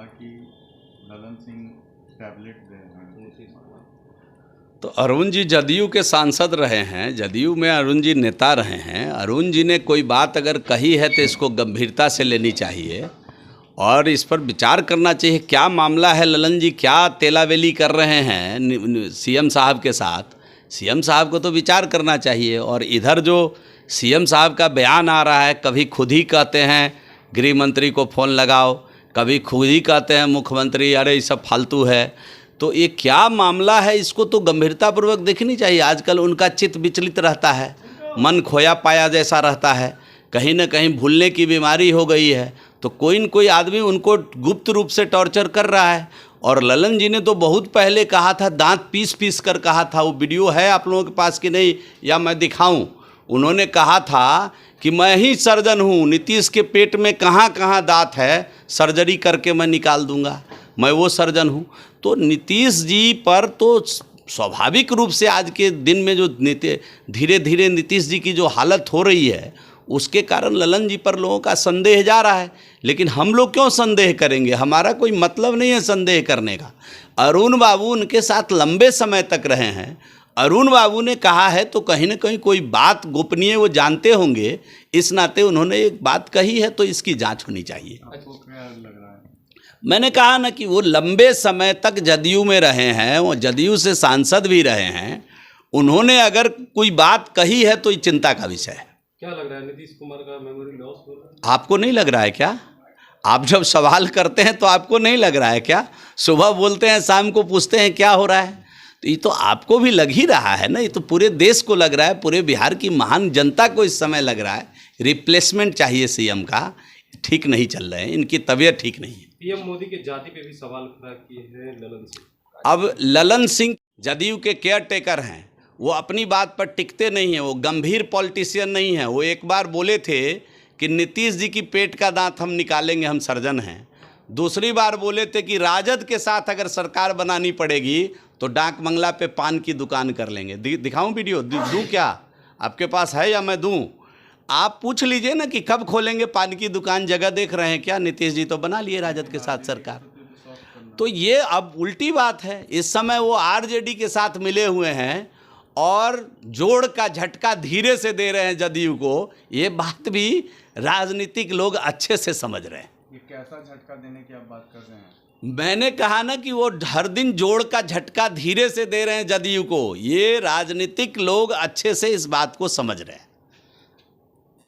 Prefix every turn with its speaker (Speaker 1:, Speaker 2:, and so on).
Speaker 1: कहा कि ललन सिंह टैबलेट दे रहे हैं।
Speaker 2: तो अरुण जी जदयू के सांसद रहे हैं, जदयू में अरुण जी नेता रहे हैं। अरुण जी ने कोई बात अगर कही है तो इसको गंभीरता से लेनी चाहिए और इस पर विचार करना चाहिए। क्या मामला है ललन जी, क्या तेलावेली कर रहे हैं सीएम साहब के साथ? सीएम साहब को तो विचार करना चाहिए। और इधर जो सीएम साहब का बयान आ रहा है, कभी खुद ही कहते हैं गृह मंत्री को फ़ोन लगाओ, कभी खुद ही कहते हैं मुख्यमंत्री अरे ये सब फालतू है। तो ये क्या मामला है, इसको तो गंभीरतापूर्वक देखनी चाहिए। आजकल उनका चित्त विचलित रहता है, मन खोया पाया जैसा रहता है, कहीं ना कहीं भूलने की बीमारी हो गई है। तो कोई न कोई आदमी उनको गुप्त रूप से टॉर्चर कर रहा है। और ललन जी ने तो बहुत पहले कहा था, दांत पीस पीस कर कहा था। वो वीडियो है आप लोगों के पास कि नहीं, या मैं दिखाऊं? उन्होंने कहा था कि मैं ही सर्जन हूँ, नीतीश के पेट में कहाँ कहाँ दांत है सर्जरी करके मैं निकाल दूंगा, मैं वो सर्जन हूँ। तो नीतीश जी पर तो स्वाभाविक रूप से आज के दिन में जो धीरे धीरे नीतीश जी की जो हालत हो रही है, उसके कारण ललन जी पर लोगों का संदेह जा रहा है। लेकिन हम लोग क्यों संदेह करेंगे, हमारा कोई मतलब नहीं है संदेह करने का। अरुण बाबू उनके साथ लंबे समय तक रहे हैं। अरुण बाबू ने कहा है तो कहीं ना कहीं कोई बात गोपनीय वो जानते होंगे, इस नाते उन्होंने एक बात कही है तो इसकी जांच होनी चाहिए।
Speaker 1: आपको क्या लग रहा है?
Speaker 2: मैंने कहा ना कि वो लंबे समय तक जदयू में रहे हैं, वो जदयू से सांसद भी रहे हैं। उन्होंने अगर कोई बात कही है तो ये चिंता का विषय है।
Speaker 3: क्या लग रहा है, नीतीश कुमार का मेमोरी लॉस हो रहा है?
Speaker 2: आपको नहीं लग रहा है क्या? आप जब सवाल करते हैं तो आपको नहीं लग रहा है क्या? सुबह बोलते हैं, शाम को पूछते हैं क्या हो रहा है, तो ये तो आपको भी लग ही रहा है ना। ये तो पूरे देश को लग रहा है, पूरे बिहार की महान जनता को इस समय लग रहा है। रिप्लेसमेंट चाहिए सीएम का, ठीक नहीं चल रहे हैं, इनकी तबीयत ठीक नहीं है।
Speaker 3: पीएम मोदी के जाति पे भी सवाल खड़ा किए हैं ललन सिंह।
Speaker 2: अब ललन सिंह जदयू के केयर टेकर हैं, वो अपनी बात पर टिकते नहीं हैं, वो गंभीर पॉलिटिशियन नहीं हैं। वो एक बार बोले थे कि नीतीश जी की पेट का दांत हम निकालेंगे, हम सर्जन हैं। दूसरी बार बोले थे कि राजद के साथ अगर सरकार बनानी पड़ेगी तो डाक बंगला पे पान की दुकान कर लेंगे। दिखाऊं वीडियो, दूं क्या? आपके पास है या मैं दूं? आप पूछ लीजिए ना कि कब खोलेंगे पान की दुकान, जगह देख रहे हैं क्या? नीतीश जी तो बना लिए राजद के साथ सरकार। तो ये अब उल्टी बात है। इस समय वो आरजेडी के साथ मिले हुए हैं और जोड़ का झटका धीरे से दे रहे हैं जदयू को। ये बात भी राजनीतिक लोग अच्छे से समझ रहे हैं।
Speaker 1: ये कैसा झटका देने की आप बात कर रहे हैं?
Speaker 2: मैंने कहा ना कि वो हर दिन जोड़ का झटका धीरे से दे रहे हैं जदयू को। ये राजनीतिक लोग अच्छे से इस बात को समझ रहे हैं।